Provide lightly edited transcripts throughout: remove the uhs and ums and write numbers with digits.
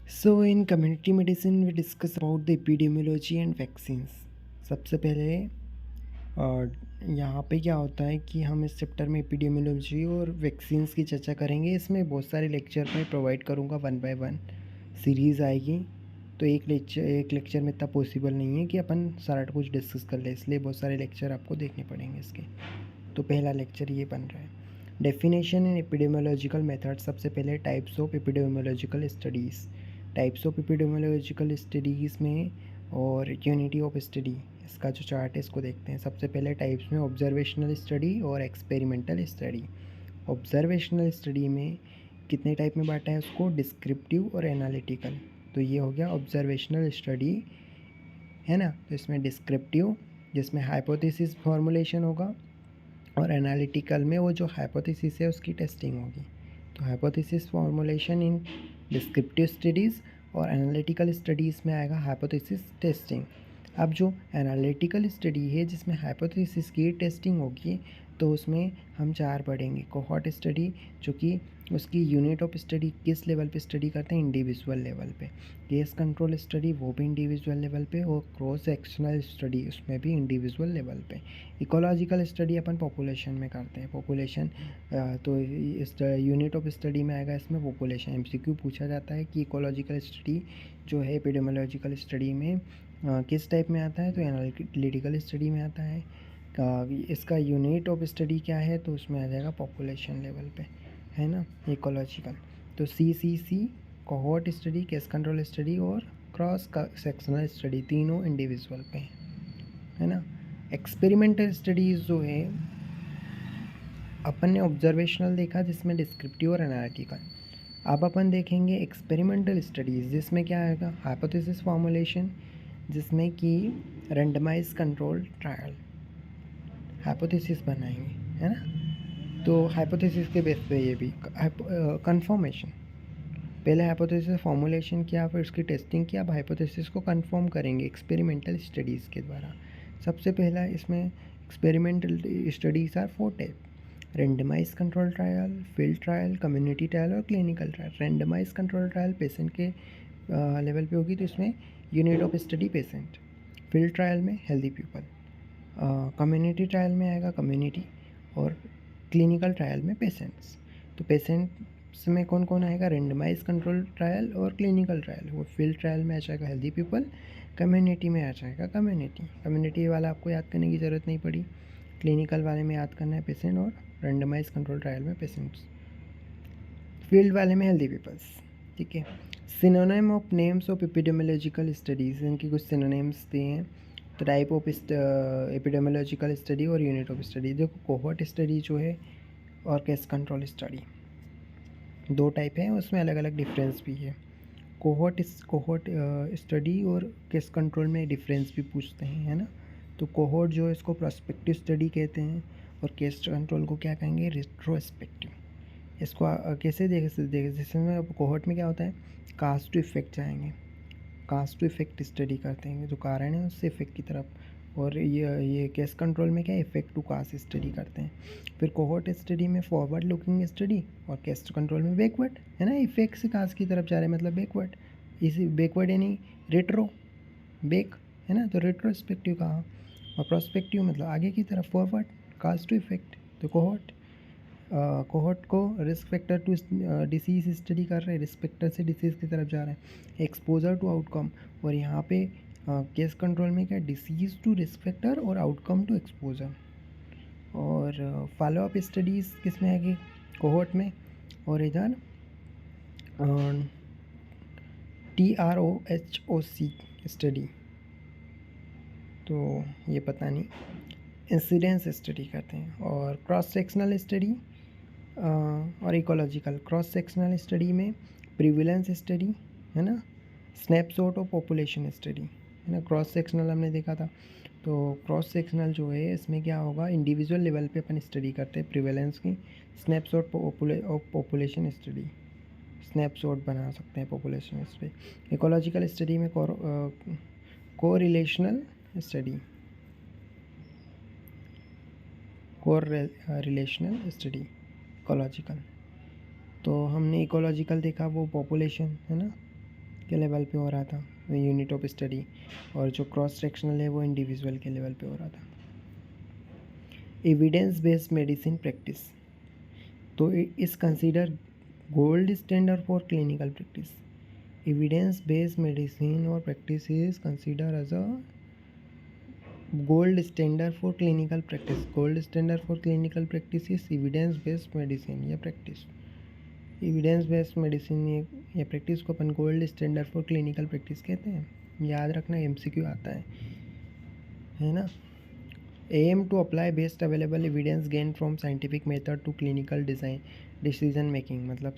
So in community medicine, we discuss about the epidemiology and vaccines. सबसे पहले यहाँ पे क्या होता है कि हम इस चैप्टर में एपिडेमियोलॉजी और वैक्सीन्स की चर्चा करेंगे। इसमें बहुत सारे लेक्चर मैं प्रोवाइड करूँगा, वन बाय वन सीरीज़ आएगी। तो एक लेक्चर में इतना पॉसिबल नहीं है कि अपन सारा कुछ डिस्कस कर ले, इसलिए बहुत सारे लेक्चर आपको देखने पड़ेंगे इसके। तो पहला लेक्चर ये बन रहा है, डेफिनेशन एंड एपिडेमियोलॉजिकल मेथड। सबसे पहले types of epidemiological studies. Types of epidemiological studies में और यूनिटी ऑफ स्टडी, इसका जो चार्ट है इसको देखते हैं। सबसे पहले टाइप्स में ऑब्जर्वेशनल स्टडी और एक्सपेरिमेंटल स्टडी। ऑब्जर्वेशनल स्टडी में कितने टाइप में बांटा है उसको, डिस्क्रिप्टिव और एनालिटिकल। तो ये हो गया ऑब्जर्वेशनल स्टडी, है ना। तो इसमें डिस्क्रिप्टिव जिसमें हाइपोथेसिस फॉर्मुलेशन होगा, और एनालिटिकल में वो जो हाइपोथेसिस है उसकी टेस्टिंग होगी। तो हाइपोथेसिस फॉर्मुलेशन इन डिस्क्रिप्टिव स्टडीज़, और एनालिटिकल स्टडीज़ में आएगा हाइपोथेसिस टेस्टिंग। अब जो एनालिटिकल स्टडी है जिसमें हाइपोथेसिस की टेस्टिंग होगी, तो उसमें हम चार पढ़ेंगे। कोहॉर्ट स्टडी, जो कि उसकी यूनिट ऑफ स्टडी किस लेवल पे स्टडी करते हैं, इंडिविजुअल लेवल पे। केस कंट्रोल स्टडी वो भी इंडिविजुअल लेवल पे, और क्रॉस सेक्शनल स्टडी उसमें भी इंडिविजुअल लेवल पे। इकोलॉजिकल स्टडी अपन पॉपुलेशन में करते हैं। पॉपुलेशन तो इस यूनिट ऑफ स्टडी में आएगा इसमें पॉपुलेशन। एमसीक्यू पूछा जाता है कि इकोलॉजिकल स्टडी जो है एपिडेमियोलॉजिकल स्टडी में किस टाइप में आता है, तो एनालिटिकल स्टडी में आता है। इसका यूनिट ऑफ स्टडी क्या है, तो उसमें आ जाएगा पॉपुलेशन लेवल पे, है ना, इकोलॉजिकल। तो see cohort study, case control study और क्रॉस सेक्शनल स्टडी, तीनों इंडिविजुअल पे है ना। एक्सपेरिमेंटल स्टडीज़ जो है अपन ने ऑब्जर्वेशनल देखा जिसमें डिस्क्रिप्टिव और एनालिटिकल। अब अपन देखेंगे एक्सपेरिमेंटल स्टडीज़ जिसमें क्या आएगा, हाइपोथेसिस फॉर्मुलेशन, जिसमें कि रैंडमाइज कंट्रोल ट्रायल हाइपोथेसिस बनाएंगे, है ना। तो हाइपोथेसिस के बेस पे ये भी कंफर्मेशन, पहले हाइपोथेसिस फॉर्मुलेशन किया, फिर उसकी टेस्टिंग किया, अब हाइपोथेसिस को कंफर्म करेंगे एक्सपेरिमेंटल स्टडीज़ के द्वारा। सबसे पहला इसमें experimental studies are 4 type: randomise control trial, field trial, community trial और clinical trial. Randomise control trial patient के लेवल पे होगी, तो इसमें unit of study patient. Field trial में हेल्दी पीपल। कम्युनिटी ट्रायल में आएगा कम्युनिटी, और क्लिनिकल ट्रायल में पेशेंट्स। तो पेशेंट्स में कौन कौन आएगा, रेंडमाइज कंट्रोल ट्रायल और क्लिनिकल ट्रायल। वो फील्ड ट्रायल में आ जाएगा हेल्दी पीपल, कम्युनिटी में आ जाएगा कम्युनिटी वाला आपको याद करने की ज़रूरत नहीं पड़ी। क्लिनिकल वाले में याद करना है पेशेंट, और रेंडमाइज कंट्रोल ट्रायल में पेशेंट्स, फील्ड वाले में हेल्दी पीपल्स, ठीक है। Synonym of names of epidemiological studies, इनकी कुछ सिनोनिम्स दिए हैं। तो टाइप ऑफ एपिडेमियोलॉजिकल स्टडी और यूनिट ऑफ स्टडी। देखो कोहॉर्ट स्टडी जो है और केस कंट्रोल स्टडी, दो टाइप हैं, उसमें अलग अलग डिफरेंस भी है। कोहॉर्ट स्टडी और केस कंट्रोल में डिफरेंस भी पूछते हैं, है ना। तो कोहॉर्ट जो है इसको प्रोस्पेक्टिव स्टडी कहते हैं, और केस कंट्रोल को क्या कहेंगे, रिट्रोस्पेक्टिव। इसको कैसे देख जिसमें अब कोहॉर्ट में क्या होता है, कास्ट टू इफेक्ट जाएंगे, कास्ट टू इफेक्ट स्टडी करते हैं, जो कारण है उससे इफेक्ट की तरफ। और ये केस कंट्रोल में क्या इफेक्ट टू कास्ट स्टडी करते हैं। फिर कोहॉर्ट स्टडी में फॉरवर्ड लुकिंग स्टडी, और केस कंट्रोल में बैकवर्ड, है ना। इफेक्ट से कास्ट की तरफ जा रहे हैं मतलब बैकवर्ड, इसी बैकवर्ड यानी रेट्रो, बैक, है ना। तो रेट्रोस्पेक्टिव कहा, और प्रोस्पेक्टिव मतलब आगे की तरफ, फॉरवर्ड, कास्ट टू इफेक्ट। तो कोहॉर्ट को risk factor to disease study कर रहे हैं, रिस्क फैक्टर से डिसीज़ की तरफ जा रहे हैं। एक्सपोजर टू आउटकम, और यहाँ पे केस कंट्रोल में क्या, डिसीज़ टू रिस्क फैक्टर और आउटकम टू एक्सपोजर। और फॉलो अप स्टडीज़ किस में आएगी, कोहॉर्ट में। और इधर TROHOC स्टडी, तो ये पता नहीं, इंसिडेंस स्टडी करते हैं। और क्रॉस सेक्शनल स्टडी और इकोलॉजिकल। क्रॉस सेक्शनल स्टडी में प्रिविलेंस स्टडी, है ना, स्नैपशॉट ऑफ पॉपुलेशन स्टडी, है ना। क्रॉस सेक्शनल हमने देखा था, तो क्रॉस सेक्शनल जो है इसमें क्या होगा, इंडिविजुअल लेवल पे अपन स्टडी करते हैं प्रिवेलेंस की। Snapshot of population study, snapshot बना सकते हैं पॉपुलेशन स्टडी। इकोलॉजिकल स्टडी में को रिलेशनल स्टडी, को रिलेशनल स्टडी इकोलॉजिकल। तो हमने इकोलॉजिकल देखा, वो पॉपुलेशन, है ना, के लेवल पे हो रहा था, यूनिट ऑफ स्टडी, और जो क्रॉस सेक्शनल है वो इंडिविजुअल के लेवल पे हो रहा था। एविडेंस बेस्ड मेडिसिन प्रैक्टिस, तो इस consider gold standard for clinical practice. Evidence based medicine और practice is consider as a gold standard for clinical practice. Gold standard for clinical practice is evidence based medicine या practice. evidence based medicine या practice को अपन gold standard for clinical practice कहते हैं। याद रखना, MCQ आता है ना। aim to apply best available evidence gained from scientific method to clinical design decision making, मतलब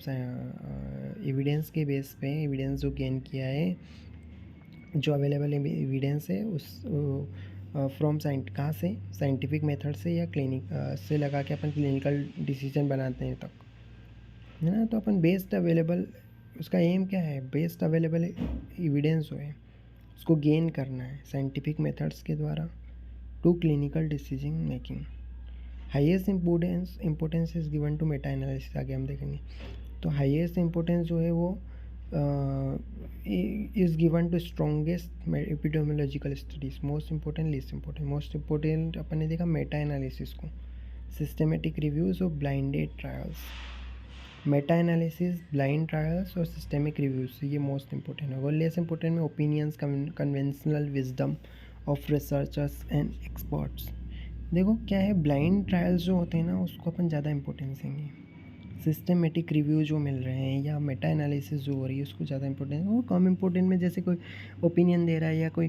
एविडेंस के बेस पे एविडेंस जो गेन किया है, जो अवेलेबल एविडेंस है उस फ्रॉम कहाँ से, साइंटिफिक मेथड से या क्लिनिक से लगा के अपन क्लिनिकल डिसीजन बनाते हैं तक, है ना। तो अपन बेस्ट अवेलेबल, उसका एम क्या है, बेस्ट अवेलेबल एविडेंस जो है उसको गेन करना है साइंटिफिक मेथड्स के द्वारा to clinical decision making. Highest importance is given to meta analysis, आगे हम देखेंगे। तो हाईएस्ट इम्पोर्टेंस जो है वो is given to strongest epidemiological studies, most important, least important। most important अपन ने देखा मेटा एनालिसिस को, सिस्टमेटिक रिव्यूज और blinded trials. Meta analysis, blind trials और सिस्टमिक रिव्यूज, ये मोस्ट इंपॉर्टेंट है। और लेस इंपॉर्टेंट में opinions, conventional wisdom of researchers and experts. देखो क्या है, ब्लाइंड ट्रायल्स जो होते हैं ना उसको अपन ज़्यादा इंपॉर्टेंस देंगे, सिस्टमेटिक रिव्यू जो मिल रहे हैं या मेटा एनालिसिस जो हो रही है उसको ज़्यादा इंपॉर्टेंस है। वो कम इंपॉर्टेंट में जैसे कोई ओपिनियन दे रहा है या कोई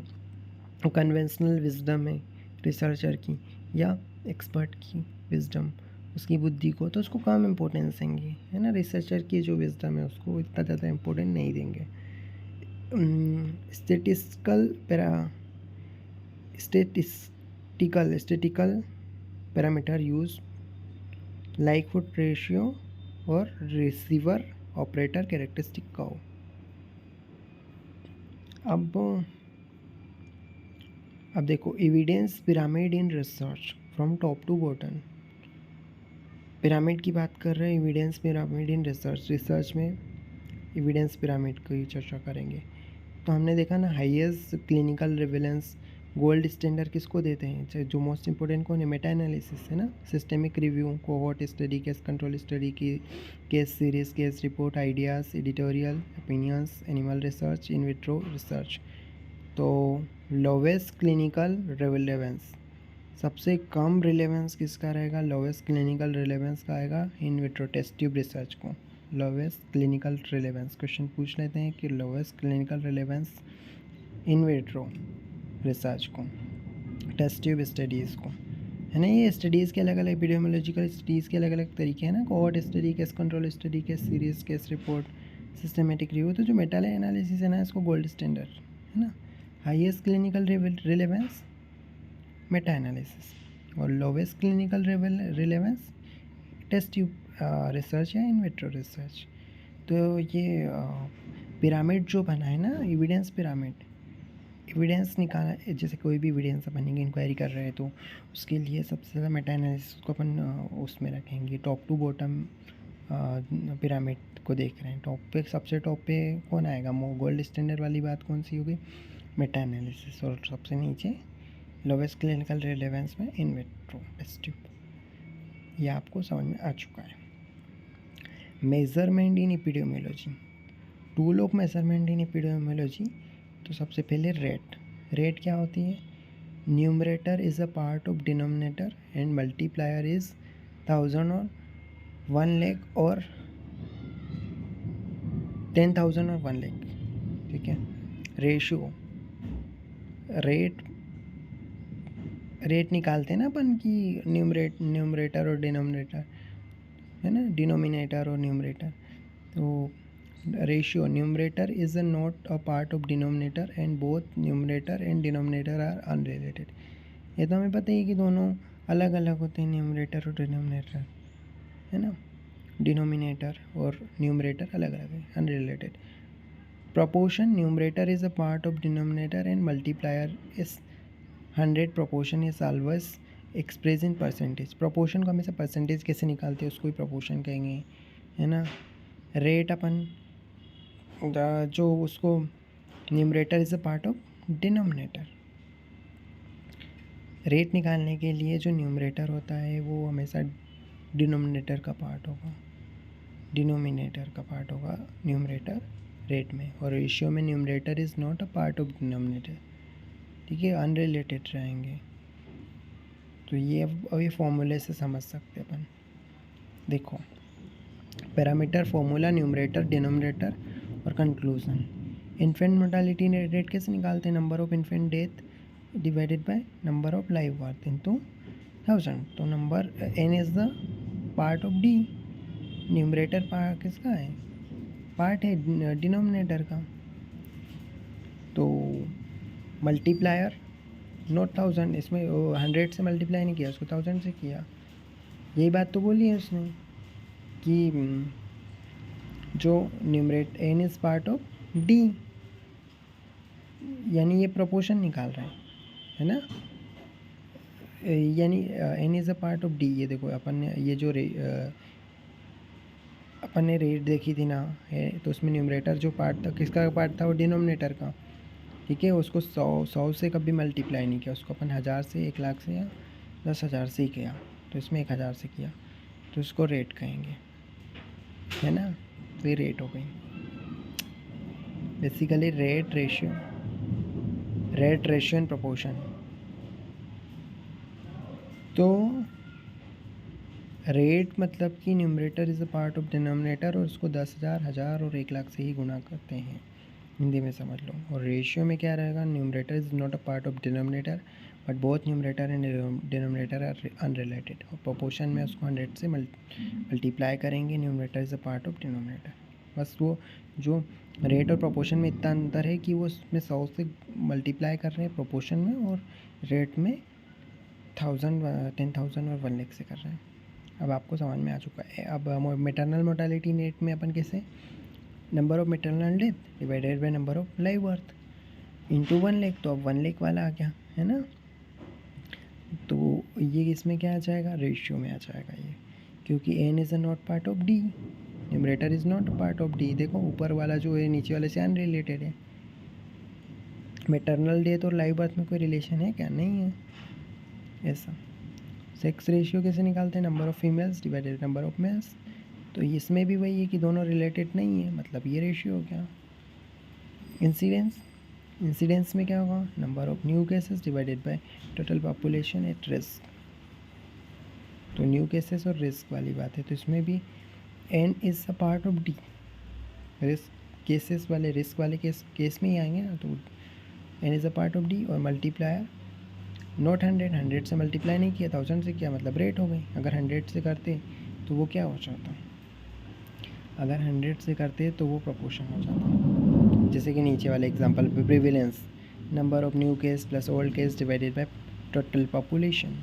कन्वेंशनल विजडम है रिसर्चर की या एक्सपर्ट की विजडम, उसकी बुद्धि को, तो उसको कम इम्पोर्टेंस देंगे, है ना। रिसर्चर की जो विजडम है उसको इतना ज़्यादा इम्पोर्टेंट नहीं देंगे। Statistical parameter use like foot ratio और रिसीवर ऑपरेटर कैरेक्टरिस्टिक का हो। अब देखो, evidence pyramid in research from top to bottom. Pyramid की बात कर रहे हैं, एविडेंस पिरामिड इन रिसर्च में एविडेंस पिरामिड की चर्चा करेंगे। तो हमने देखा ना, highest clinical relevance gold standard किसको देते हैं, जो मोस्ट इंपॉर्टेंट कौन है, मेटा एनालिसिस, है ना। Systemic review, cohort study, case control study की, case series, case report, ideas, editorial, opinions, animal research, in vitro research. तो लोवेस्ट क्लिनिकल रिलेवेंस, सबसे कम रिलेवेंस किसका रहेगा, लोवेस्ट क्लिनिकल रिलेवेंस का आएगा in vitro test tube research को। Lowest clinical relevance, question पूछ लेते हैं कि lowest clinical relevance in vitro research को, टेस्ट ट्यूब स्टडीज़ को, है ना। ये स्टडीज़ के अलग अलग, एपिडेमियोलॉजिकल स्टडीज़ के अलग अलग तरीके हैं ना, cohort study, case control study, case series, case report, systematic review. तो जो मेटा एनालिसिस है ना, इसको गोल्ड स्टैंडर्ड, है ना। Highest clinical relevance meta analysis, और lowest clinical relevance test tube research या इन विट्रो रिसर्च। तो ये पिरामिड जो बना है ना, एविडेंस पिरामिड, एविडेंस निकाला, जैसे कोई भी एविडेंस अपन इंक्वायरी कर रहे हैं तो उसके लिए सबसे ज़्यादा मेटा एनालिसिस को अपन उसमें रखेंगे, टॉप टू बॉटम पिरामिड को देख रहे हैं। टॉप पे, सबसे टॉप पे कौन आएगा, गोल्ड स्टैंडर्ड वाली बात कौन सी होगी, मेटा एनालिसिस, और सबसे नीचे लोवेस्ट क्लिनिकल रिलेवेंस में इन विट्रो टेस्ट ट्यूब। ये आपको समझ में आ चुका है। Measurement in epidemiology, tool of measurement in epidemiology. तो सबसे पहले रेट क्या होती है, numerator is a part of denominator and multiplier is 1000 और 1 लाख और 10,000 और 1 लाख, ठीक है। रेशियो, रेट निकालते हैं ना अपन की, न्यूमरेटर और डिनोमिनेटर, है ना, डिनोमिनेटर और न्यूमरेटर। तो ratio, numerator is not a part of denominator and both numerator and denominator are unrelated. ये तो हमें पता ही है कि दोनों अलग अलग होते हैं, न्यूमरेटर और डिनोमिनेटर, है ना। डिनोमिनेटर और न्यूमरेटर अलग अलग है, unrelated. proportion, numerator is a part of denominator and multiplier is 100। proportion is always expressed in percentage। proportion को हमेशा percentage कैसे निकालते हैं उसको ही proportion कहेंगे, है ना। रेट अपन जो उसको numerator is a part of denominator. Rate निकालने के लिए जो न्यूमरेटर होता है वो हमेशा डिनोमिनेटर का पार्ट होगा, डिनोमिनेटर का पार्ट होगा न्यूमरेटर रेट में, और रेशियो में numerator is not a part of denominator. ठीक है, अनरिलेटेड रहेंगे। तो ये अब ये फॉर्मूले से समझ सकते अपन। देखो, पैरामीटर, फॉर्मूला, न्यूमरेटर, डिनोमिनेटर और कंक्लूजन। इन्फेंट मोर्टालिटी रेट कैसे निकालते हैं? Number of infant death divided by number of live birth into 1000। तो number n is the part of d, numerator part किसका है? पार्ट है डिनोमिनेटर का। तो मल्टीप्लायर नोट 1000, इसमें 100 से मल्टीप्लाई नहीं किया, उसको 1000 से किया। यही बात तो बोली है उसने कि जो numerator n is part of d, यानी ये प्रोपोर्शन निकाल रहा है ना, यानी n is a part of d। ये देखो अपन ने ये जो अपन ने रेट देखी थी ना है, तो उसमें न्यूमरेटर जो पार्ट था किसका पार्ट था? वो डिनोमिनेटर का। ठीक है, उसको 100 से कभी मल्टीप्लाई नहीं किया, उसको अपन 1000 से, 1,00,000 से या 10,000 से ही किया। तो इसमें 1000 से किया, तो इसको रेट कहेंगे, है ना। तो ये रेट हो गई basically rate ratio and proportion. तो रेट मतलब कि numerator is a part of denominator, और उसको 10,000, 1000 और 1,00,000 से ही गुणा करते हैं, हिंदी में समझ लो। और रेशियो में क्या रहेगा? Numerator is not a part of denominator but both numerator and denominator are unrelated. और प्रोपोर्शन में उसको 100 से मल्टीप्लाई करेंगे, numerator is a part of denominator. बस वो जो रेट और प्रोपोर्शन में इतना अंतर है कि वो उसमें 100 से मल्टीप्लाई कर रहे हैं प्रोपोर्शन में, और रेट में 1000, 10,000 और 1,00,000 से कर रहे हैं। अब आपको समझ में आ चुका है। अब मैटरनल मोर्टालिटी रेट में अपन कैसे, number of maternal death divided by number of live birth into 1,00,000। तो अब 1,00,000 वाला आ गया, है ना। तो ये इसमें क्या आ जाएगा? रेशियो में आ जाएगा ये, क्योंकि n is a not part of d, numerator is not part of d। देखो ऊपर वाला जो है नीचे वाले से अनरिलेटेड है। मैटरनल डेथ और लाइव बर्थ में कोई रिलेशन है क्या? नहीं है ऐसा। सेक्स रेशियो कैसे निकालते हैं? Number of females divided number of males. तो इसमें भी वही है कि दोनों रिलेटेड नहीं है, मतलब ये रेशियो हो गया। इंसिडेंस में क्या होगा? Number of new cases divided by total population at risk. तो न्यू केसेस और रिस्क वाली बात है, तो इसमें भी n is a part of d। Risk cases वाले, रिस्क वाले केस में ही आएंगे ना, तो n is a part of d। और मल्टीप्लायर नॉट 100 से मल्टीप्लाई नहीं किया, 1000 से किया, मतलब रेट हो गई। अगर 100 से करते तो वो क्या हो जाता? अगर 100 से करते तो वो प्रोपोर्शन हो जाता। जैसे कि नीचे वाले एग्जांपल पे prevalence, number of new case plus old case divided by total population.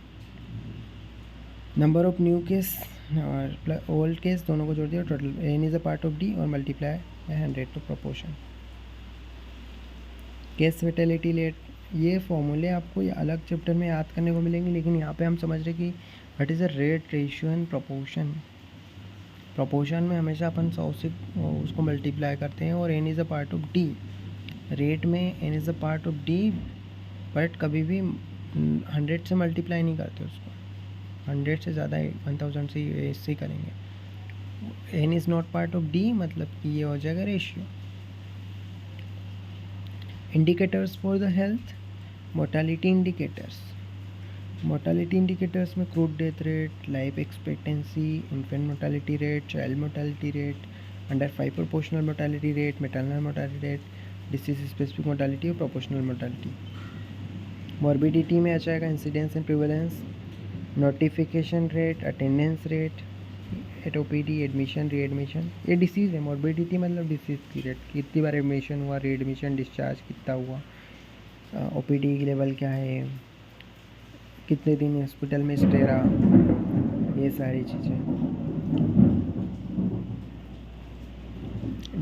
Number of new case और ओल्ड केस दोनों को जोड़ दिया, total n is a part of d और multiply by 100 to proportion. Case fatality rate, ये फॉर्मूले आपको ये अलग चैप्टर में याद करने को मिलेंगे, लेकिन यहाँ पे हम समझ रहे कि what is a rate, ratio and proportion. Proportion में हमेशा अपन 100 से उसको मल्टीप्लाई करते हैं, और n is a part of d। Rate में n is a part of d, but कभी भी 100 से मल्टीप्लाई नहीं करते उसको, 100 से ज़्यादा 1000 से इससे ही करेंगे। n is not part of d, मतलब कि ये हो जाएगा ratio. Indicators for the health, mortality indicators. Mortality indicators में crude death rate, life expectancy, infant mortality rate, child mortality rate, under 5 proportional mortality rate, maternal mortality rate, disease specific mortality और proportional mortality. Morbidity में आ जाएगा incidence and prevalence, notification rate, attendance rate, at OPD, admission, readmission. ये disease है। Morbidity मतलब disease की rate, कितनी बार admission हुआ, रीएडमिशन, डिस्चार्ज कितना हुआ, ओपीडी की लेवल क्या है, कितने दिन हॉस्पिटल में स्टे रहा, ये सारी चीज़ें।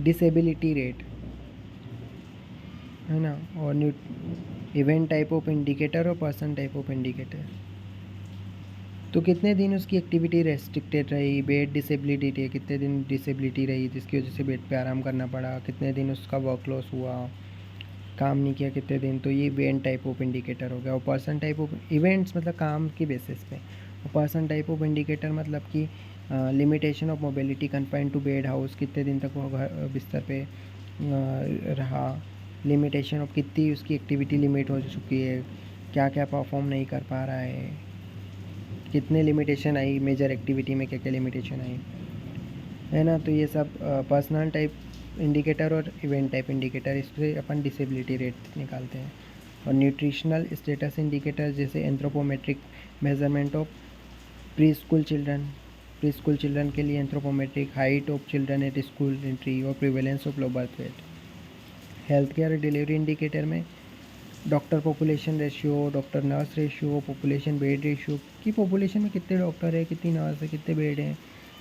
डिसेबिलिटी रेट है ना, और इवेंट टाइप ऑफ इंडिकेटर और पर्सन टाइप ऑफ इंडिकेटर। तो कितने दिन उसकी एक्टिविटी रेस्ट्रिक्टेड रही, बेड डिसेबिलिटी थी, कितने दिन डिसेबिलिटी रही जिसकी वजह से बेड पे आराम करना पड़ा, कितने दिन उसका वर्क लॉस हुआ, काम नहीं किया कितने दिन, तो ये इवेंट टाइप ऑफ इंडिकेटर हो गया। और पर्सन टाइप ऑफ इवेंट्स मतलब काम की बेसिस पे, और पर्सन टाइप ऑफ इंडिकेटर मतलब कि limitation of mobility confine to bed house, कितने दिन तक वो घर बिस्तर पे रहा, लिमिटेशन ऑफ कितनी उसकी एक्टिविटी लिमिट हो चुकी है, क्या क्या परफॉर्म नहीं कर पा रहा है, कितने लिमिटेशन आई मेजर एक्टिविटी में, क्या क्या लिमिटेशन आई, है ना। तो ये सब पर्सनल टाइप इंडिकेटर और इवेंट टाइप इंडिकेटर, इससे अपन डिसेबिलिटी रेट निकालते हैं। और न्यूट्रिशनल स्टेटस इंडिकेटर जैसे anthropometric measurement of preschool children, preschool children के लिए anthropometric height of children at school entry और prevalence of low birth weight. Health care delivery indicator में doctor population ratio, doctor nurse ratio, population bed ratio, कि population में कितने doctor है, कितनी nurse है, कितने बेड हैं,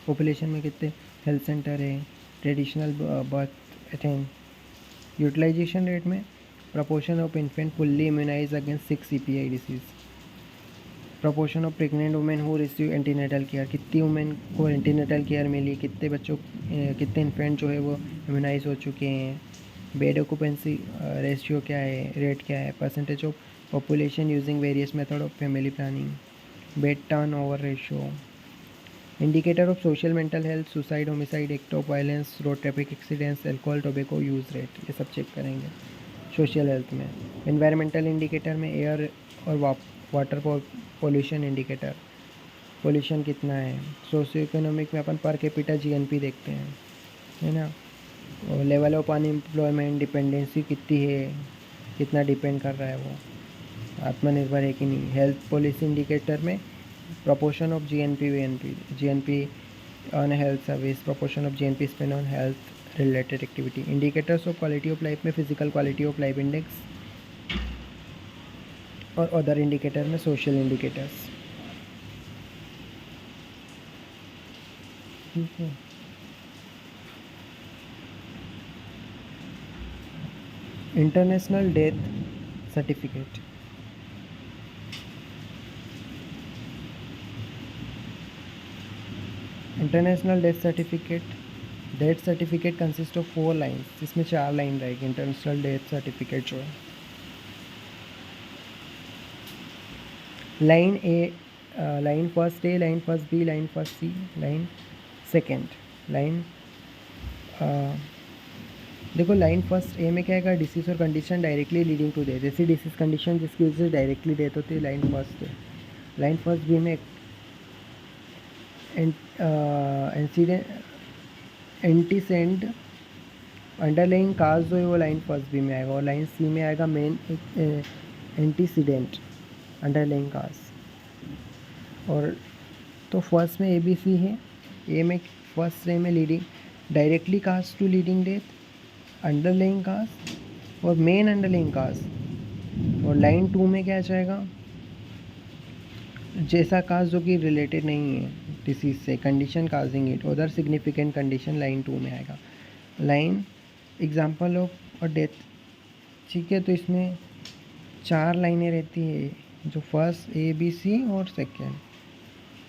पॉपुलेशन में कितने हेल्थ सेंटर है, traditional birth attend. Utilisation rate में proportion of infant fully immunise against 6 CPI disease, proportion of pregnant women who receive antenatal care, कितनी वुमेन को एंटीनेटल केयर मिली, कितने बच्चों कितने इन्फेंट जो है वो इम्यूनाइज हो चुके हैं, बेड ऑक्यूपेंसी रेशियो क्या है, रेट क्या है, percentage of population using various method of family planning, bed turn over ratio. Indicator of social mental health, suicide, homicide, act of violence, road traffic accidents, alcohol tobacco use rate, ये सब check करेंगे social health में। Environmental indicator में air और water pollution indicator, pollution कितना है। Socio economic में अपन per capita GNP देखते हैं, है ना। और लेवल ऑफ अनएम्प्लॉयमेंट, डिपेंडेंसी कितनी है, कितना डिपेंड कर रहा है वो, आत्मनिर्भर है कि नहीं। हेल्थ पॉलिसी इंडिकेटर में proportion of GNP on health service, proportion of GNP spent on health related activity। indicators of quality of life में physical quality of life index, और अदर इंडिकेटर में सोशल इंडिकेटर्स। ठीक है, international death certificate, international death certificate consist of 4 lines, इसमें 4 line रहेगी international death certificate जो है। Line A, line first A, line first B, line first C, line second, line देखो line first A में क्या है, डिसीज और condition directly leading to death, ऐसी डिसीज कंडीशन जिसकी वजह से डायरेक्टली डेथ होती है, लाइन फर्स्ट है। लाइन फर्स्ट बी में इंसिडेंट एंटीसेंट अंडरलाइंग काज जो है वो लाइन फर्स्ट बी में आएगा, और लाइन सी में आएगा मेन एंटीसीडेंट अंडरलाइंग काज। और तो फर्स्ट में ABC है, ए में फर्स्ट ए में leading directly cause to leading death, underlying cause और मेन अंडरलाइंग काज। और लाइन 2 में क्या जाएगा, जैसा काज जो कि रिलेटेड नहीं है डिसीज से, condition causing it, other significant condition line 2 में आएगा। लाइन एग्जांपल ऑफ डेथ, ठीक है। तो इसमें 4 लाइनें रहती है, जो फर्स्ट ABC और सेकेंड,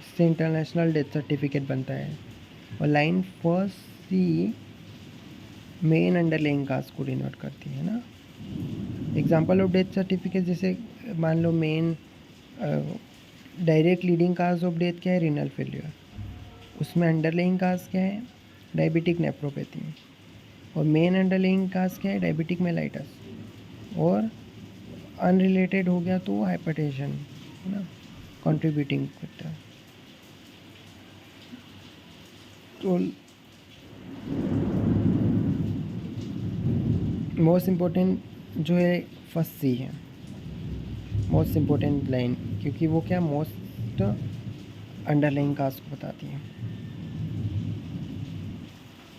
इससे इंटरनेशनल डेथ सर्टिफिकेट बनता है। और line first C main underlying cause को डिनोट करती है ना। एग्जांपल ऑफ डेथ सर्टिफिकेट, जैसे मान लो main direct leading cause of death क्या है, रीनल फेलियर, उसमें अंडरलाइंग काज क्या है, डायबिटिक नेफ्रोपैथी, और मेन अंडरलाइंग काज क्या है, डायबिटिक मेलाइटस, और अनरिलेटेड हो गया तो हाइपरटेंशन, है ना, कंट्रीब्यूटिंग करता है। तो मोस्ट इम्पोर्टेंट जो है फर्स्ट C है, मोस्ट इम्पोर्टेंट लाइन, क्योंकि वो क्या मोस्ट अंडरलाइंग काज को बताती है।